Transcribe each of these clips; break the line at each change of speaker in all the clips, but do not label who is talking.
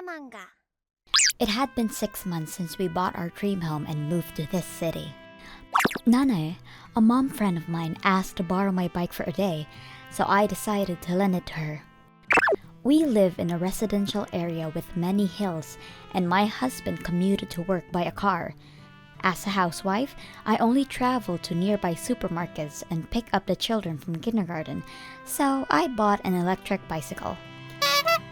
Manga.
It had been 6 months since we bought our dream home and moved to this city. Nanae, a mom friend of mine, asked to borrow my bike for a day, so I decided to lend it to her. We live in a residential area with many hills, and my husband commuted to work by a car. As a housewife, I only travel to nearby supermarkets and pick up the children from kindergarten, so I bought an electric bicycle.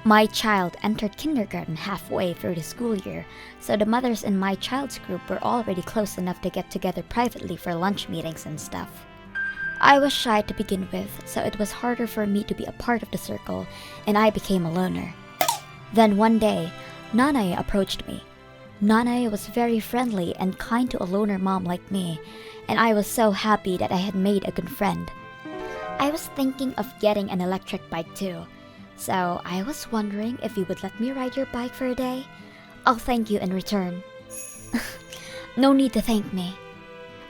My child entered kindergarten halfway through the school year, so the mothers in my child's group were already close enough to get together privately for lunch meetings and stuff. I was shy to begin with, so it was harder for me to be a part of the circle, and I became a loner. Then one day, Nanae approached me. Nanae was very friendly and kind to a loner mom like me, and I was so happy that I had made a good friend. I was thinking of getting an electric bike too, so I was wondering if you would let me ride your bike for a day. I'll thank you in return. No need to thank me.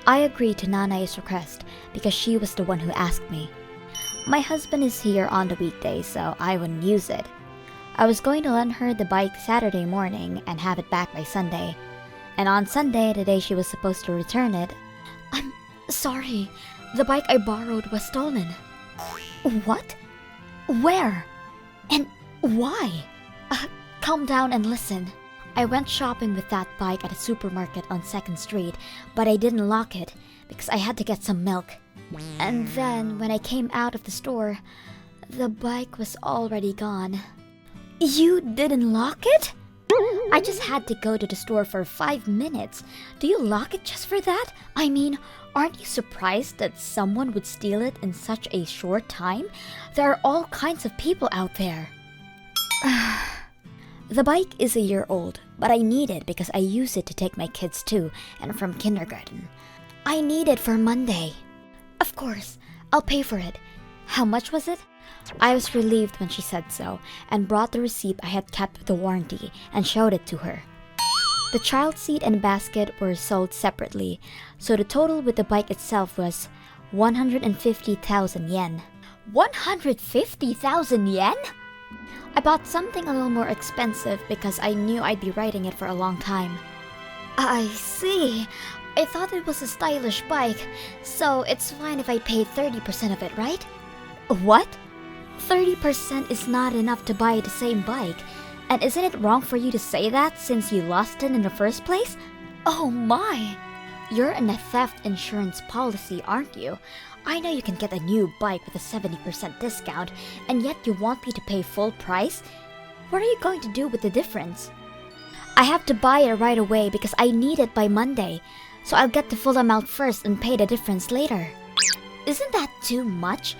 I agreed to Nanae's request because she was the one who asked me. My husband is here on the weekdays, so I wouldn't use it. I was going to lend her the bike Saturday morning and have it back by Sunday. And on Sunday, the day she was supposed to return it, I'm sorry, the bike I borrowed was stolen. What? Where? And why? Calm down and listen. I went shopping with that bike at a supermarket on 2nd Street, but I didn't lock it because I had to get some milk. And then when I came out of the store, the bike was already gone. You didn't lock it? I just had to go to the store for 5 minutes. Do you lock it just for that? I mean, aren't you surprised that someone would steal it in such a short time? There are all kinds of people out there. The bike is a year old, but I need it because I use it to take my kids to and from kindergarten. I need it for Monday. Of course, I'll pay for it. How much was it? I was relieved when she said so and brought the receipt I had kept with the warranty and showed it to her. The child seat and basket were sold separately, so the total with the bike itself was 150,000 yen. 150,000 yen? I bought something a little more expensive because I knew I'd be riding it for a long time. I see. I thought it was a stylish bike, so it's fine if I pay 30% of it, right? What? 30% is not enough to buy the same bike. And isn't it wrong for you to say that since you lost it in the first place? Oh my! You're in a theft insurance policy, aren't you? I know you can get a new bike with a 70% discount, and yet you want me to pay full price? What are you going to do with the difference? I have to buy it right away because I need it by Monday, so I'll get the full amount first and pay the difference later. Isn't that too much?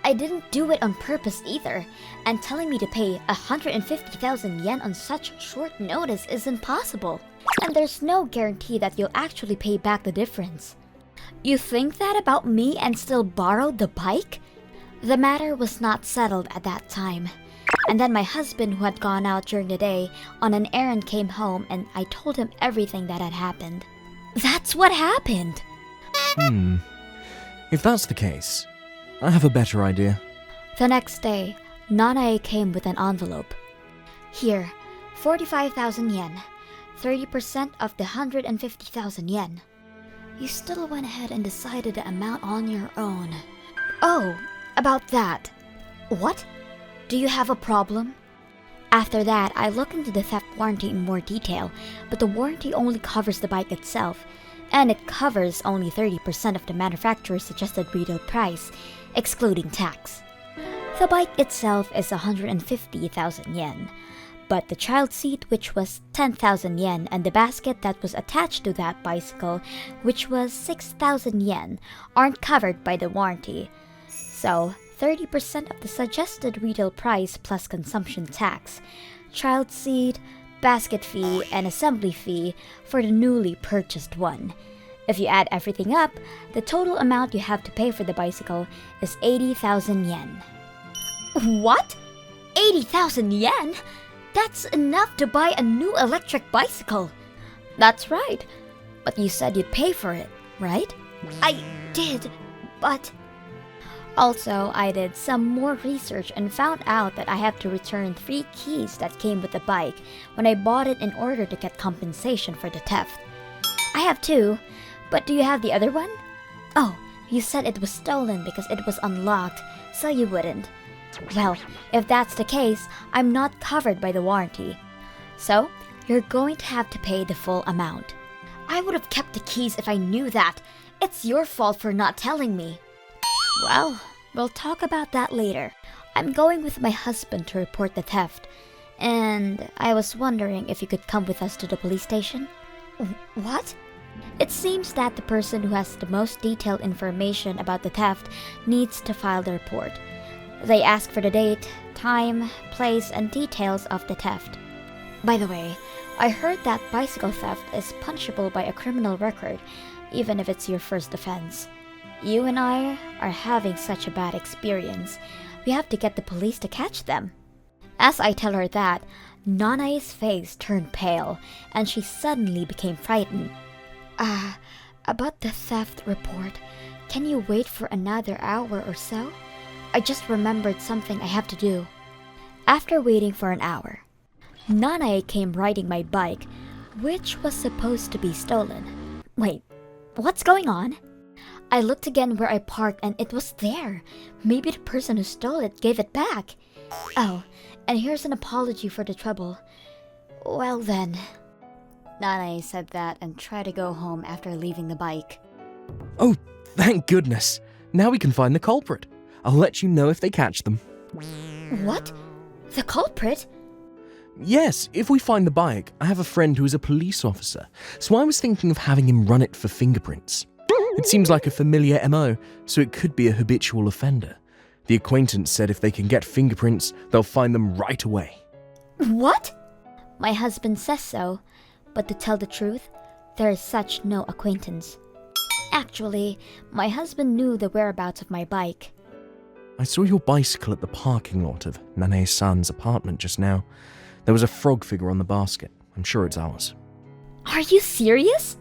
I didn't do it on purpose either, and telling me to pay 150,000 yen on such short notice is impossible. And there's no guarantee that you'll actually pay back the difference. You think that about me and still borrowed the bike? The matter was not settled at that time. And then my husband, who had gone out during the day on an errand, came home and I told him everything that had happened. That's what happened!
If that's the case, I have a better idea.
The next day, Nanae came with an envelope. Here, 45,000 yen. 30% of the 150,000 yen. You still went ahead and decided the amount on your own. Oh, about that. What? Do you have a problem? After that, I looked into the theft warranty in more detail, but the warranty only covers the bike itself, and it covers only 30% of the manufacturer's suggested retail price, excluding tax. The bike itself is 150,000 yen. But the child seat, which was 10,000 yen, and the basket that was attached to that bicycle, which was 6,000 yen, aren't covered by the warranty. So, 30% of the suggested retail price plus consumption tax, child seat, basket fee, and assembly fee for the newly purchased one. If you add everything up, the total amount you have to pay for the bicycle is 80,000 yen. What? 80,000 yen? That's enough to buy a new electric bicycle. That's right. But you said you'd pay for it, right? I did, but... Also, I did some more research and found out that I have to return 3 keys that came with the bike when I bought it in order to get compensation for the theft. I have 2, but do you have the other one? Oh, you said it was stolen because it was unlocked, so you wouldn't. Well, if that's the case, I'm not covered by the warranty. So, you're going to have to pay the full amount. I would have kept the keys if I knew that. It's your fault for not telling me. Well, we'll talk about that later. I'm going with my husband to report the theft, and I was wondering if you could come with us to the police station. What? It seems that the person who has the most detailed information about the theft needs to file the report. They ask for the date, time, place, and details of the theft. By the way, I heard that bicycle theft is punishable by a criminal record, even if it's your first offense. You and I are having such a bad experience. We have to get the police to catch them. As I tell her that, Nanai's face turned pale, and she suddenly became frightened. About the theft report, can you wait for another hour or so? I just remembered something I have to do. After waiting for an hour, Nanai came riding my bike, which was supposed to be stolen. Wait, what's going on? I looked again where I parked and it was there. Maybe the person who stole it gave it back. Oh, and here's an apology for the trouble. Well then. Nanai said that and tried to go home after leaving the bike.
Oh, thank goodness. Now we can find the culprit. I'll let you know if they catch them.
What? The culprit?
Yes, if we find the bike, I have a friend who is a police officer, so I was thinking of having him run it for fingerprints. It seems like a familiar MO, so it could be a habitual offender. The acquaintance said if they can get fingerprints, they'll find them right away.
What? My husband says so, but to tell the truth, there is such no acquaintance. Actually, my husband knew the whereabouts of my bike.
I saw your bicycle at the parking lot of Nane-san's apartment just now. There was a frog figure on the basket. I'm sure it's ours.
Are you serious?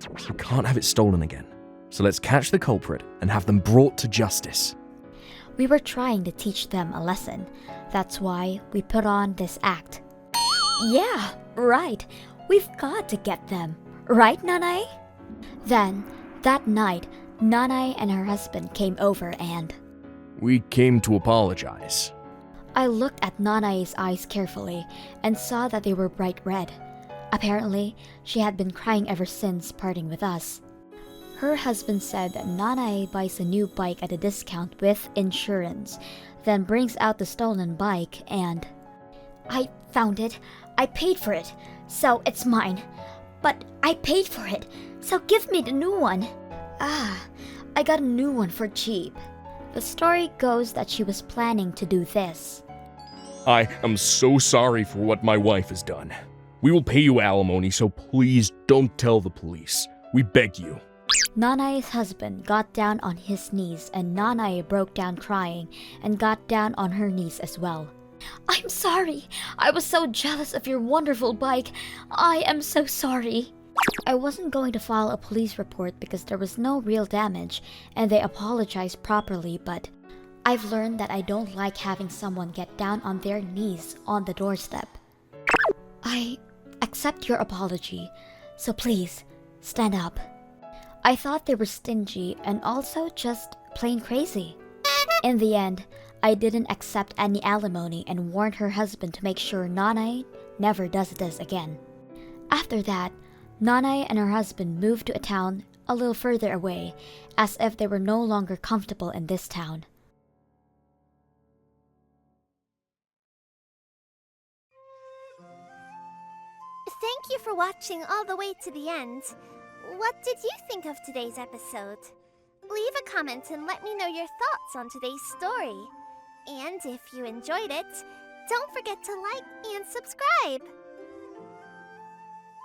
We can't have it stolen again. So let's catch the culprit and have them brought to justice.
We were trying to teach them a lesson. That's why we put on this act. Yeah, right. We've got to get them. Right, Nanai? Then, that night, Nanai and her husband came over and...
We came to apologize.
I looked at Nanai's eyes carefully and saw that they were bright red. Apparently, she had been crying ever since parting with us. Her husband said that Nanai buys a new bike at a discount with insurance, then brings out the stolen bike and... I found it. I paid for it, so it's mine. But I paid for it, so give me the new one. I got a new one for cheap. The story goes that she was planning to do this.
I am so sorry for what my wife has done. We will pay you alimony, so please don't tell the police. We beg you.
Nanai's husband got down on his knees and Nanai broke down crying and got down on her knees as well. I'm sorry. I was so jealous of your wonderful bike. I am so sorry. I wasn't going to file a police report because there was no real damage and they apologized properly, but I've learned that I don't like having someone get down on their knees on the doorstep. I accept your apology, so please, stand up. I thought they were stingy and also just plain crazy. In the end, I didn't accept any alimony and warned her husband to make sure Nanai never does this again. After that, Nanai and her husband moved to a town a little further away, as if they were no longer comfortable in this town.
Thank you for watching all the way to the end. What did you think of today's episode? Leave a comment and let me know your thoughts on today's story. And if you enjoyed it, don't forget to like and subscribe!